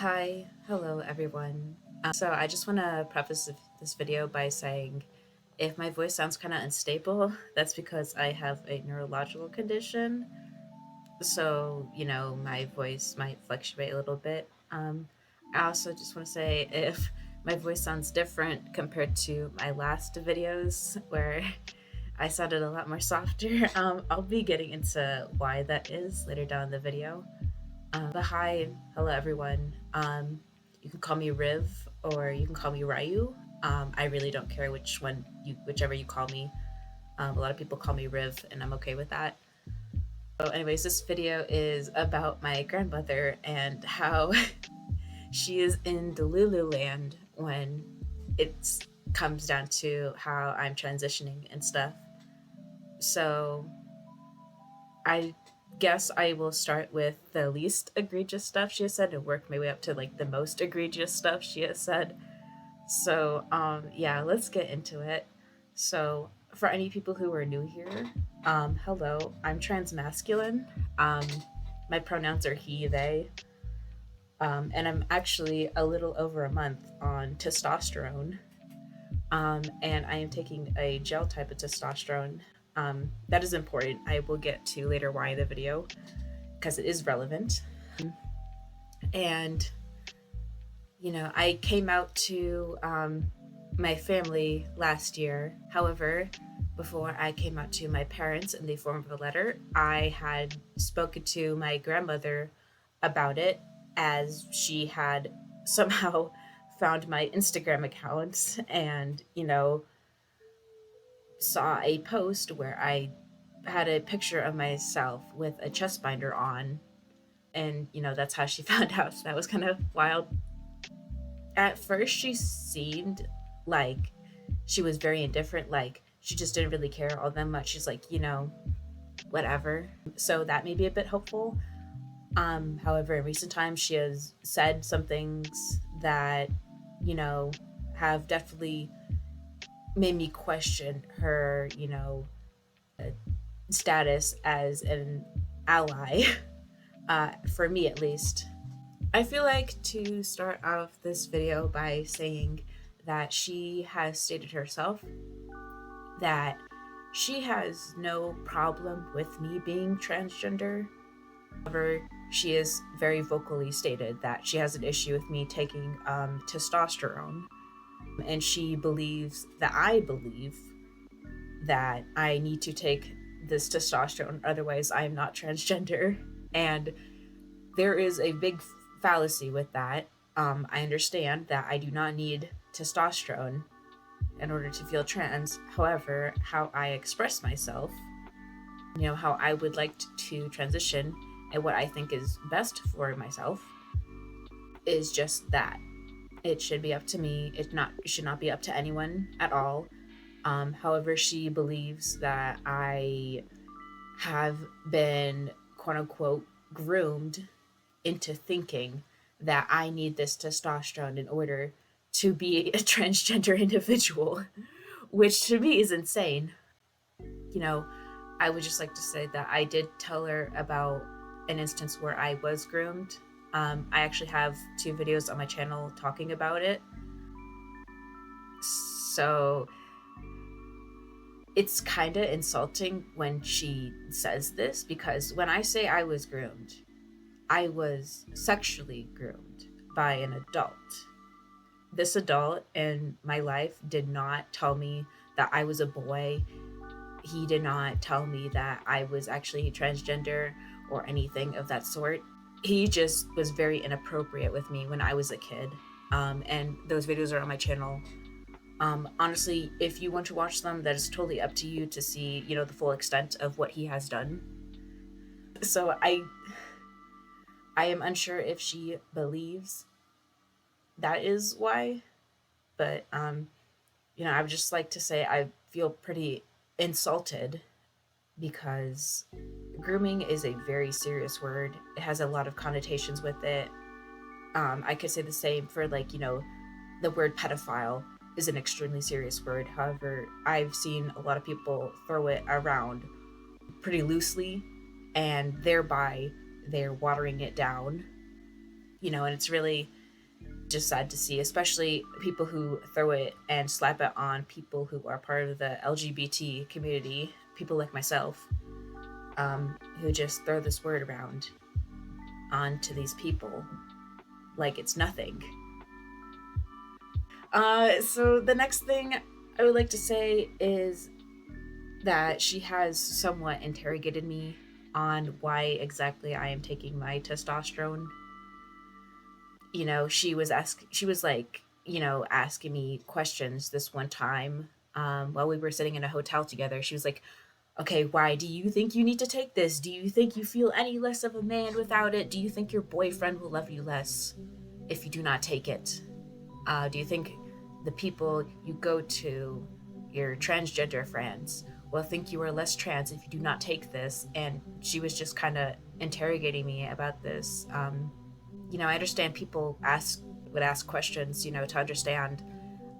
Hi, hello everyone. So I just want to preface this video by saying if my voice sounds kind of unstable, that's because I have a neurological condition. So, my voice might fluctuate a little bit. I also just want to say if my voice sounds different compared to my last videos where I sounded a lot more softer, I'll be getting into why that is later down in the video. But hi, hello everyone. You can call me Ryvv or you can call me Ryu. I really don't care whichever you call me. A lot of people call me Ryvv, and I'm okay with that. So, anyways, this video is about my grandmother and how she is in Delulu land when it comes down to how I'm transitioning and stuff. So, I guess I will start with the least egregious stuff she has said and work my way up to like the most egregious stuff she has said. So yeah, let's get into it. So for any people who are new here, hello, I'm transmasculine. My pronouns are he, they. And I'm actually a little over a month on testosterone. And I am taking a gel type of testosterone. That is important. I will get to later why in the video because it is relevant. And, I came out to my family last year. However, before I came out to my parents in the form of a letter, I had spoken to my grandmother about it as she had somehow found my Instagram account and, saw a post where I had a picture of myself with a chest binder on. And, that's how she found out. So that was kind of wild. At first, she seemed like she was very indifferent. Like, she just didn't really care all that much. She's like, whatever. So that may be a bit hopeful. However, in recent times, she has said some things that, have definitely made me question her, status as an ally, for me at least. I feel like to start off this video by saying that she has stated herself that she has no problem with me being transgender. However, she is very vocally stated that she has an issue with me taking testosterone. And she believes that I believe that I need to take this testosterone, otherwise I am not transgender. And there is a big fallacy with that. I understand that I do not need testosterone in order to feel trans. However, how I express myself, how I would like to transition and what I think is best for myself is just that. It should be up to me. It should not be up to anyone at all. However, she believes that I have been, quote unquote, groomed into thinking that I need this testosterone in order to be a transgender individual, which to me is insane. I would just like to say that I did tell her about an instance where I was groomed. I actually have 2 videos on my channel talking about it. So it's kind of insulting when she says this, because when I say I was groomed, I was sexually groomed by an adult. This adult in my life did not tell me that I was a boy. He did not tell me that I was actually transgender or anything of that sort. He just was very inappropriate with me when I was a kid. And those videos are on my channel. Honestly, if you want to watch them, that is totally up to you to see, the full extent of what he has done. So I am unsure if she believes that is why, but, I would just like to say I feel pretty insulted because grooming is a very serious word. It has a lot of connotations with it. I could say the same for the word pedophile is an extremely serious word. However, I've seen a lot of people throw it around pretty loosely, and thereby they're watering it down. and it's really just sad to see, especially people who throw it and slap it on people who are part of the LGBT community, people like myself, who just throw this word around onto these people like it's nothing. So the next thing I would like to say is that she has somewhat interrogated me on why exactly I am taking my testosterone. She was asking me questions this one time, while we were sitting in a hotel together. She was like, okay, why do you think you need to take this? Do you think you feel any less of a man without it? Do you think your boyfriend will love you less if you do not take it? Do you think the people you go to, your transgender friends, will think you are less trans if you do not take this? And she was just kind of interrogating me about this. I understand people would ask questions, to understand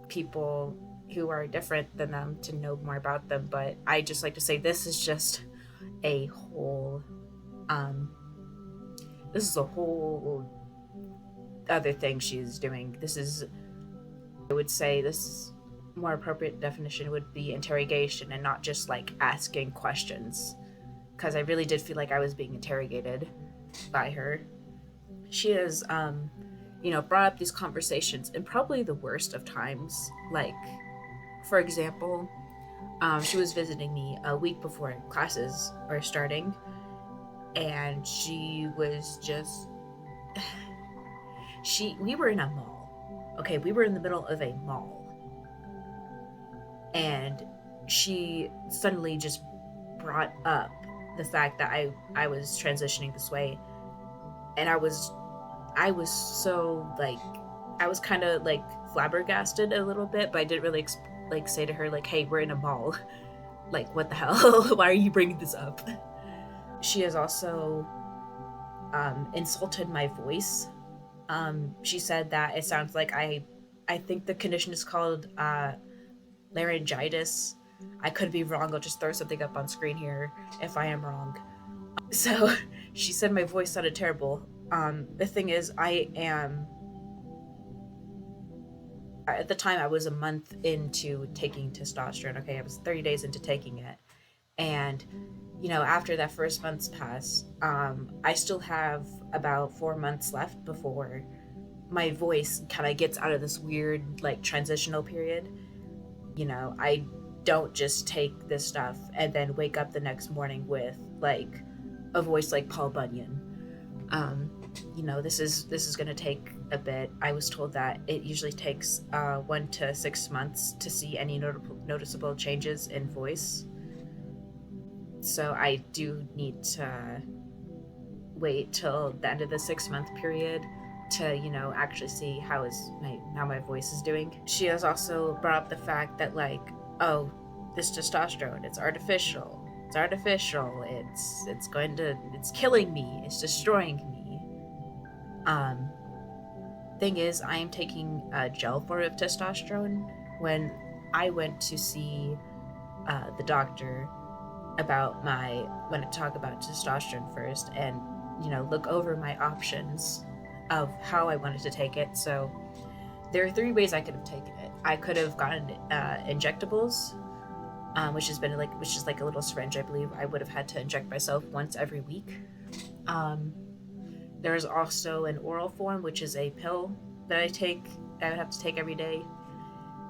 people who are different than them, to know more about them. But I just like to say this is just a whole, this is a whole other thing she's doing. I would say this more appropriate definition would be interrogation and not just like asking questions, because I really did feel like I was being interrogated by her. She has, brought up these conversations in probably the worst of times. Like, for example, she was visiting me a week before classes were starting, and she was just, we were in a mall. Okay, we were in the middle of a mall. And she suddenly just brought up the fact that I was transitioning this way. And I was so, like, I was kind of, like, flabbergasted a little bit, but I didn't really, say to her, like, hey, we're in a mall. Like, what the hell? Why are you bringing this up? She has also insulted my voice. She said that it sounds like I think the condition is called laryngitis. I could be wrong. I'll just throw something up on screen here if I am wrong. So she said my voice sounded terrible. The thing is, at the time I was a month into taking testosterone. Okay, I was 30 days into taking it. And, after that first month's pass, I still have about 4 months left before my voice kind of gets out of this weird, like, transitional period. I don't just take this stuff and then wake up the next morning with, like, a voice like Paul Bunyan. This is going to take a bit. I was told that it usually takes 1 to 6 months to see any noticeable changes in voice. So I do need to wait till the end of the 6-month period to, actually see how my voice is doing. She has also brought up the fact that, like, oh, this testosterone, it's artificial. It's killing me. It's destroying me. Thing is, I am taking a gel form of testosterone. When I went to see the doctor when I talk about testosterone first, and look over my options of how I wanted to take it. So there are 3 ways I could have taken it. I could have gotten injectables, which is like a little syringe. I believe I would have had to inject myself once every week. There's also an oral form, which is a pill that I would have to take every day.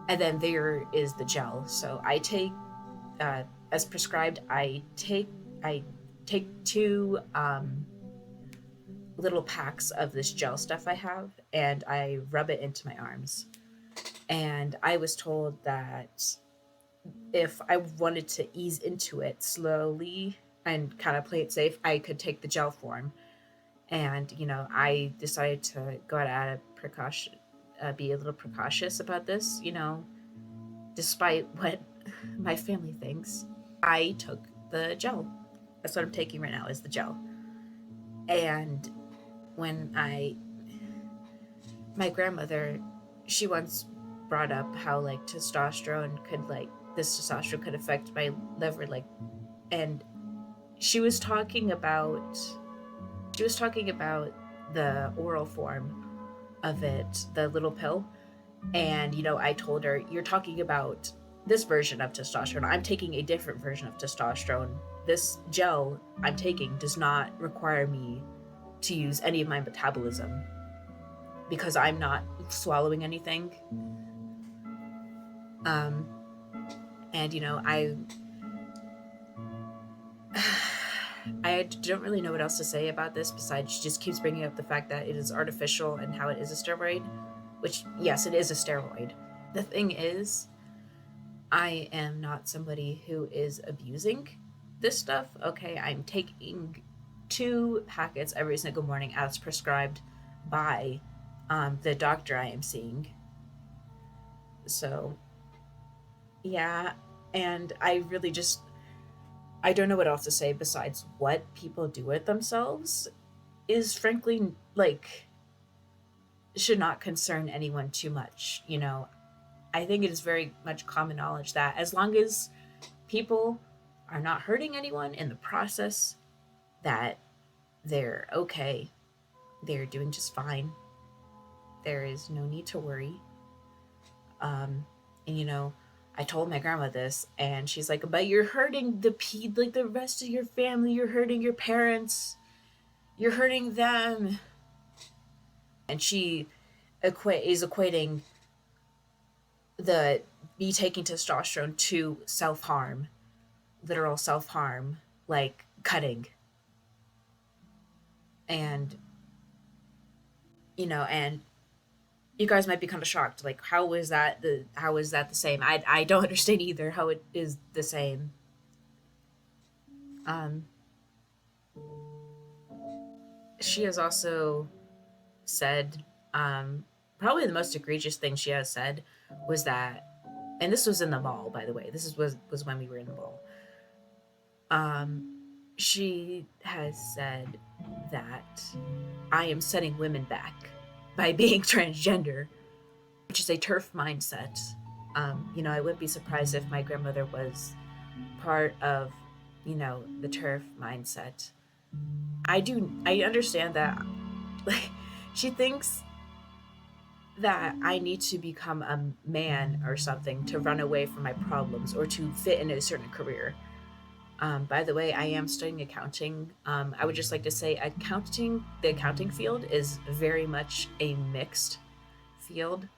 And then there is the gel. So I take, as prescribed, I take 2 little packs of this gel stuff I have, and I rub it into my arms. And I was told that if I wanted to ease into it slowly and kind of play it safe, I could take the gel form. And, I decided to go out of precaution, be a little precautious about this, despite what my family thinks. I took the gel. That's what I'm taking right now, is the gel. And when my grandmother, she once brought up how, like, this testosterone could affect my liver, like, and she was talking about the oral form of it, the little pill. And, I told her, you're talking about this version of testosterone. I'm taking a different version of testosterone. This gel I'm taking does not require me to use any of my metabolism because I'm not swallowing anything. And, I don't really know what else to say about this besides she just keeps bringing up the fact that it is artificial and how it is a steroid, which, yes, it is a steroid. The thing is, I am not somebody who is abusing this stuff. Okay, I'm taking 2 packets every single morning as prescribed by the doctor I am seeing. So, yeah, and I really just, I don't know what else to say besides what people do with themselves is frankly, like, should not concern anyone too much. I think it is very much common knowledge that as long as people are not hurting anyone in the process, that they're okay. They're doing just fine. There is no need to worry. And I told my grandma this, and she's like, "But you're hurting the rest of your family. You're hurting your parents. You're hurting them." And she is equating the me taking testosterone to self-harm, literal self-harm, like cutting. And and you guys might be kind of shocked, like, how is that the same? I don't understand either how it is the same. She has also said, probably the most egregious thing she has said was that, and this was in the mall, by the way, was when we were in the mall. She has said that I am setting women back by being transgender, which is a TERF mindset. I wouldn't be surprised if my grandmother was part of, the TERF mindset. I understand that, like, she thinks that I need to become a man or something to run away from my problems or to fit in a certain career. By the way, I am studying accounting. I would just like to say the accounting field is very much a mixed field.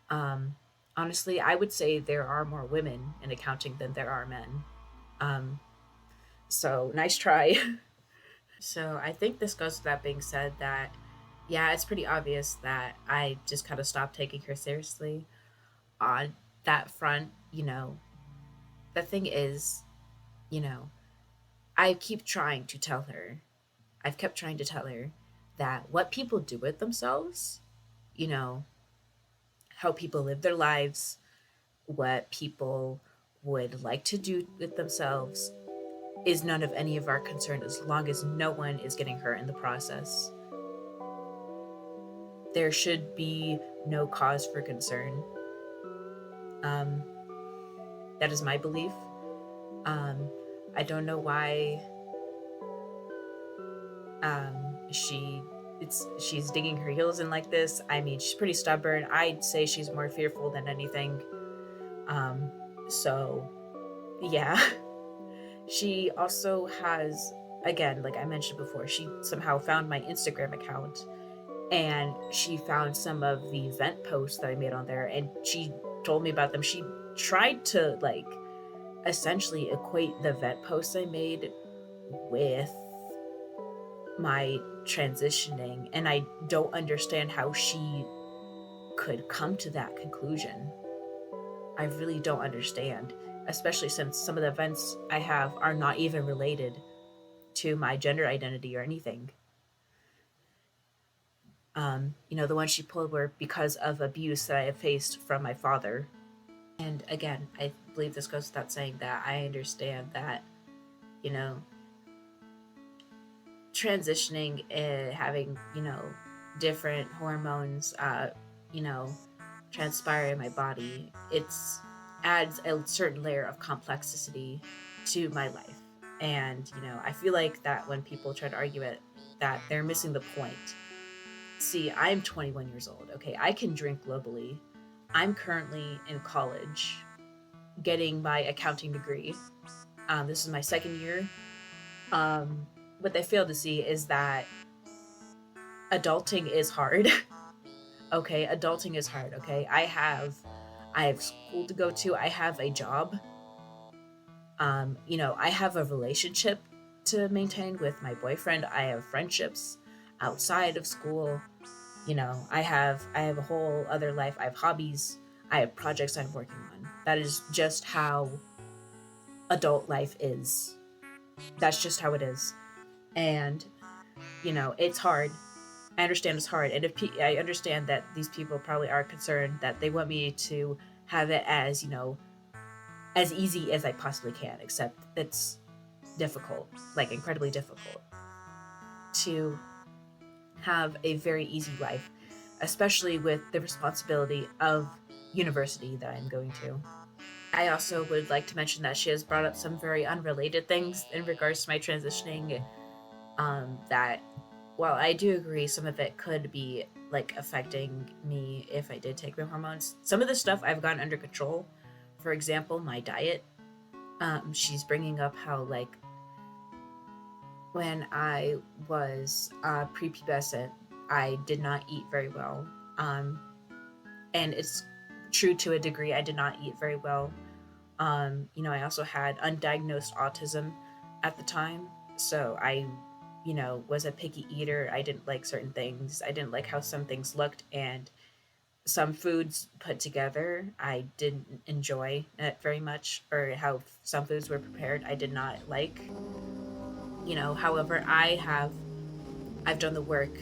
Honestly, I would say there are more women in accounting than there are men. So nice try. So I think this goes to that being said that, yeah, it's pretty obvious that I just kind of stopped taking her seriously on that front. The thing is, I keep trying to tell her, I've kept trying to tell her that what people do with themselves, how people live their lives, what people would like to do with themselves is none of any of our concern as long as no one is getting hurt in the process. There should be no cause for concern. That is my belief. I don't know why she's digging her heels in like this. I mean, she's pretty stubborn. I'd say she's more fearful than anything. So yeah. She also has, again, like I mentioned before, she somehow found my Instagram account and she found some of the event posts that I made on there, and she told me about them. She tried to, like, essentially equate the event posts I made with my transitioning, and I don't understand how she could come to that conclusion. I really don't understand, especially since some of the events I have are not even related to my gender identity or anything. The ones she pulled were because of abuse that I have faced from my father. And again, I believe this goes without saying that I understand that, transitioning and having, different hormones, transpire in my body, it's adds a certain layer of complexity to my life. And, I feel like that when people try to argue it, that they're missing the point. see, I'm 21 years old. Okay, I can drink globally. I'm currently in college getting my accounting degree. This is my second year. What they fail to see is that adulting is hard. Okay, adulting is hard. Okay, I have school to go to. I have a job. I have a relationship to maintain with my boyfriend. I have friendships outside of school. I have a whole other life. I have hobbies. I have projects I'm working on. That is just how adult life is. That's just how it is. And it's hard. I understand it's hard, and I understand that these people probably are concerned that they want me to have it as as easy as I possibly can, except it's difficult, like incredibly difficult, to have a very easy life, especially with the responsibility of university that I'm going to. I also would like to mention that she has brought up some very unrelated things in regards to my transitioning. That while I do agree some of it could be like affecting me if I did take my hormones, some of the stuff I've gotten under control. For example, my diet. She's bringing up how like when I was prepubescent, I did not eat very well. And it's true to a degree. I did not eat very well. I also had undiagnosed autism at the time, so I was a picky eater. I didn't like certain things. I didn't like how some things looked, and some foods put together I didn't enjoy it very much, or how some foods were prepared I did not like. However, I've done the work.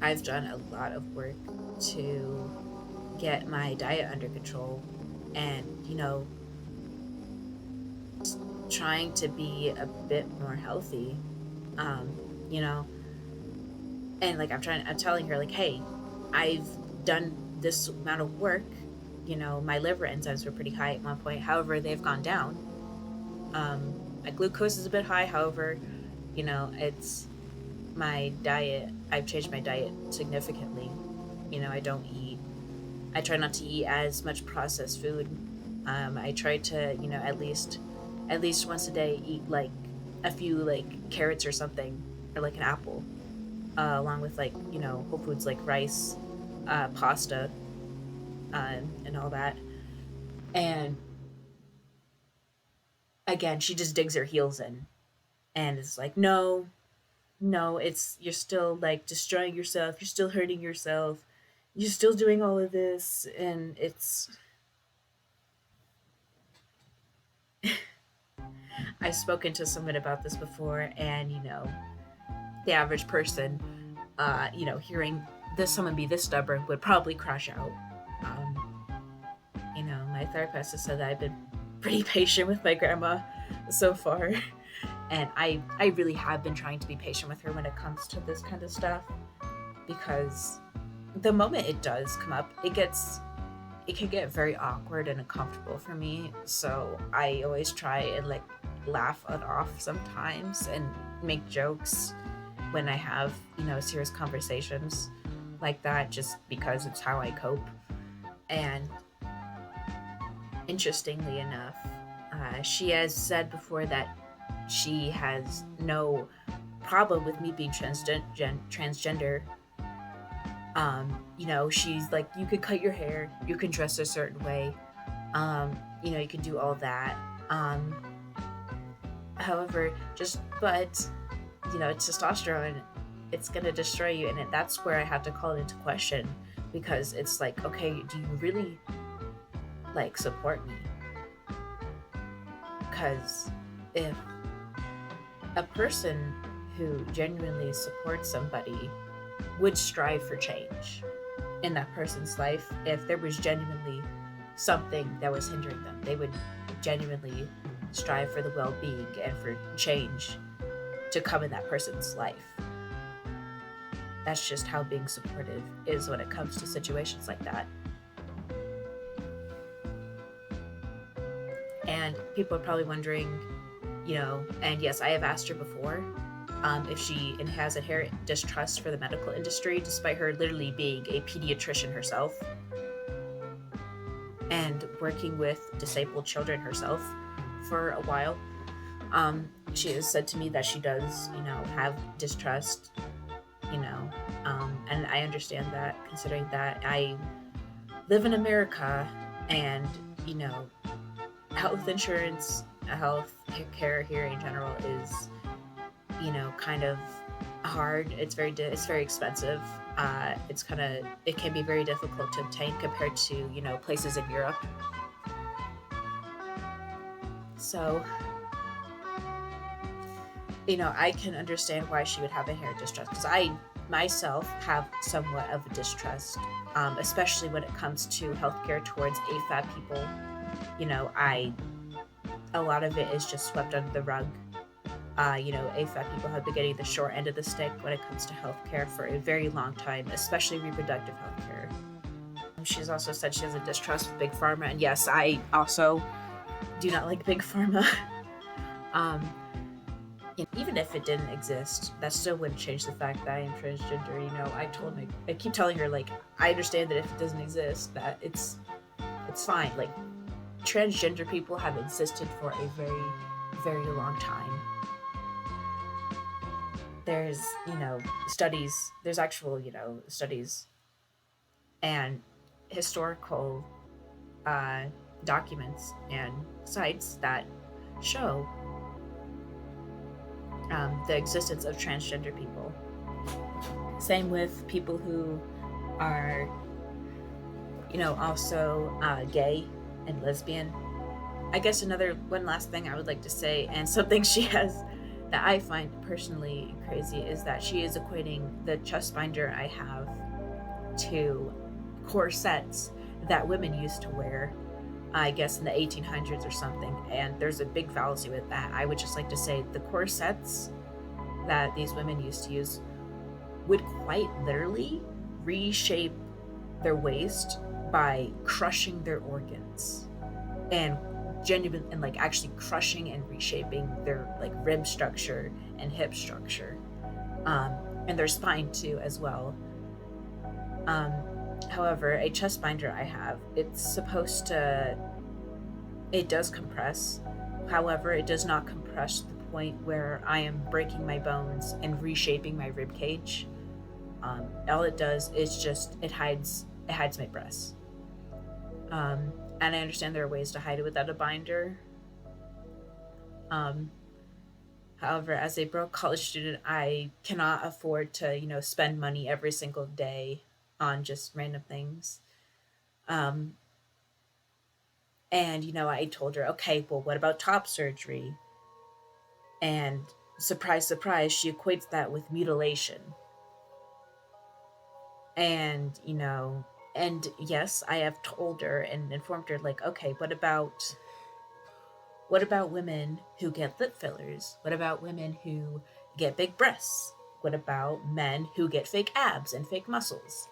I've done a lot of work to get my diet under control, and trying to be a bit more healthy. um you know and like I'm telling her like, hey, I've done this amount of work. My liver enzymes were pretty high at one point, however they've gone down. My glucose is a bit high, however, it's my diet. I've changed my diet significantly. I try not to eat as much processed food. I try to, at least once a day eat like a few like carrots or something, or like an apple, along with like whole foods like rice, pasta, and all that. And again, she just digs her heels in, and it's like, no, no, you're still like destroying yourself. You're still hurting yourself. You're still doing all of this, and I've spoken to someone about this before, and the average person, hearing this someone be this stubborn would probably crash out. My therapist has said that I've been pretty patient with my grandma so far, and I really have been trying to be patient with her when it comes to this kind of stuff, because the moment it does come up, it can get very awkward and uncomfortable for me. So I always try and like laugh it off sometimes and make jokes when I have serious conversations like that, just because it's how I cope. And interestingly enough, she has said before that she has no problem with me being transgender. She's like, you could cut your hair, you can dress a certain way, you can do all that. However, testosterone, it's gonna destroy you, and that's where I have to call it into question, because it's like, okay, do you really like support me? Because if a person who genuinely supports somebody would strive for change in that person's life, if there was genuinely something that was hindering them, they would genuinely strive for the well-being and for change to come in that person's life. That's just how being supportive is when it comes to situations like that. And people are probably wondering, and yes, I have asked her before, if she has inherent distrust for the medical industry, despite her literally being a pediatrician herself and working with disabled children herself for a while. She has said to me that she does, have distrust, and I understand that, considering that I live in America and, health insurance, health care here in general is, kind of hard. It's very expensive. It can be very difficult to obtain compared to, places in Europe. So, I can understand why she would have inherent distrust, because I myself have somewhat of a distrust, especially when it comes to healthcare towards AFAB people. A lot of it is just swept under the rug. AFAB people have been getting the short end of the stick when it comes to healthcare for a very long time, especially reproductive healthcare. She's also said she has a distrust of Big Pharma, and yes, I also do not like Big Pharma. Even if it didn't exist, that still wouldn't change the fact that I am transgender. I keep telling her, like, I understand that if it doesn't exist, that it's fine. Like, transgender people have existed for a very, very long time. There's, studies, there's actual, studies and historical documents and sites that show the existence of transgender people. Same with people who are, also gay and lesbian. I guess one last thing I would like to say, and something she has that I find personally crazy, is that she is equating the chest binder I have to corsets that women used to wear, I guess in the 1800s or something, and there's a big fallacy with that. I would just like to say the corsets that these women used to use would quite literally reshape their waist by crushing their organs and actually crushing and reshaping their rib structure and hip structure, and their spine too as well. However, a chest binder I have, it does compress. However, it does not compress to the point where I am breaking my bones and reshaping my rib cage. All it does is it hides my breasts. And I understand there are ways to hide it without a binder. However, as a broke college student, I cannot afford to, spend money every single day on just random things. And, I told her, okay, well, what about top surgery? And surprise, surprise, she equates that with mutilation. And, and yes, I have told her and informed her, okay, what about women who get lip fillers? What about women who get big breasts? What about men who get fake abs and fake muscles?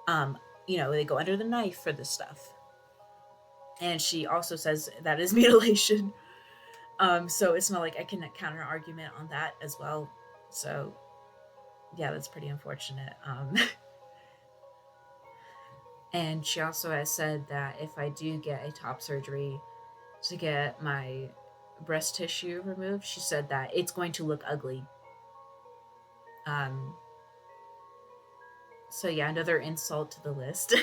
They go under the knife for this stuff. And she also says that is mutilation. So it's not like I can counter argument on that as well. So yeah, that's pretty unfortunate. And she also has said that if I do get a top surgery to get my breast tissue removed, she said that it's going to look ugly. So yeah, another insult to the list.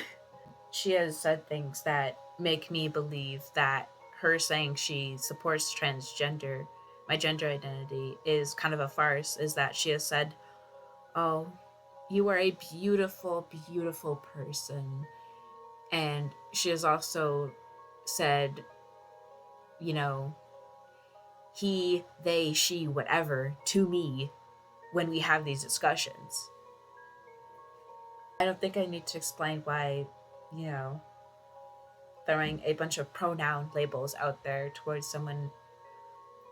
She has said things that make me believe that her saying she supports transgender, my gender identity, is kind of a farce. Is that she has said, oh, you are a beautiful, beautiful person. And she has also said, he, they, she, whatever, to me when we have these discussions. I don't think I need to explain why, throwing a bunch of pronoun labels out there towards someone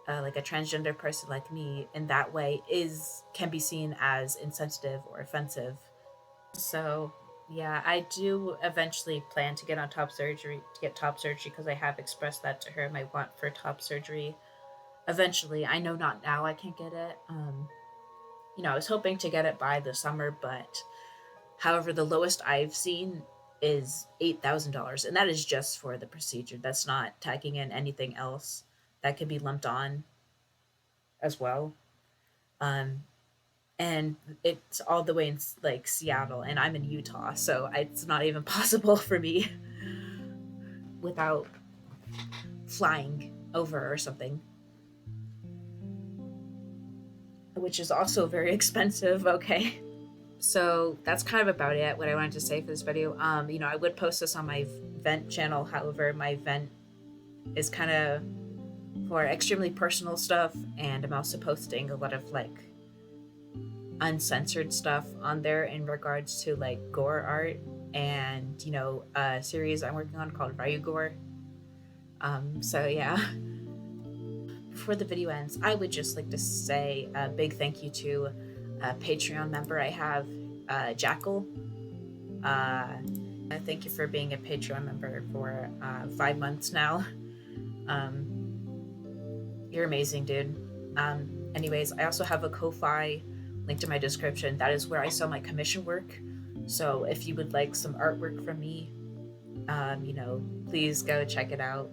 like a transgender person like me in that way can be seen as insensitive or offensive. So yeah, I do eventually plan to get top surgery because I have expressed that to her, my want for top surgery. Eventually, I know not now I can't get it. I was hoping to get it by the summer, but however, the lowest I've seen is $8,000, and that is just for the procedure. That's not tagging in anything else that could be lumped on as well. Um, and it's all the way in like Seattle, and I'm in Utah, so it's not even possible for me without flying over or something, which is also very expensive. Okay. So that's kind of about it, what I wanted to say for this video. I would post this on my vent channel. However, my vent is kind of for extremely personal stuff, and I'm also posting a lot of like uncensored stuff on there in regards to like gore art and a series I'm working on called Ryvv-Gore. So yeah. Before the video ends, I would just like to say a big thank you to a Patreon member I have, Jackal. Thank you for being a Patreon member for 5 months now. You're amazing, dude. Anyways, I also have a Ko-Fi linked in my description. That is where I sell my commission work. So if you would like some artwork from me, please go check it out.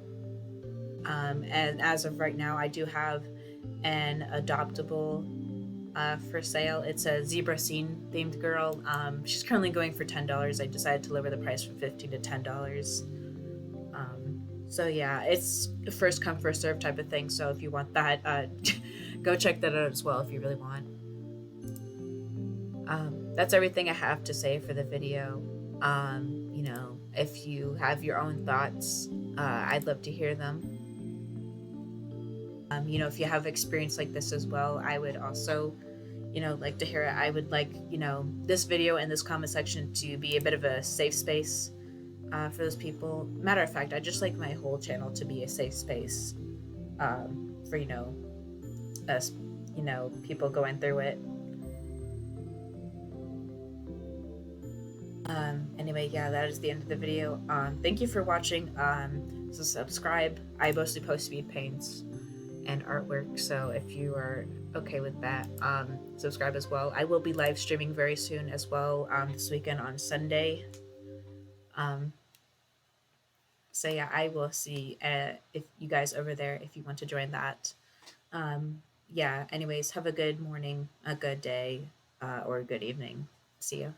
And as of right now, I do have an adoptable for sale. It's a zebra scene themed girl. She's currently going for $10. I decided to lower the price from $15 to $10. So yeah, it's a first come first serve type of thing. So if you want that, go check that out as well if you really want. That's everything I have to say for the video. If you have your own thoughts, I'd love to hear them. If you have experience like this as well, I would also, like to hear it. I would like, this video and this comment section to be a bit of a safe space for those people. Matter of fact, I just like my whole channel to be a safe space for, us, people going through it. Anyway, yeah, that is the end of the video. Thank you for watching. So subscribe. I mostly post speed paints and artwork, so if you are okay with that, subscribe as well. I will be live streaming very soon as well, this weekend on Sunday. So yeah, I will see if you guys over there, if you want to join that. Yeah, anyways, have a good morning, a good day, or a good evening. See ya.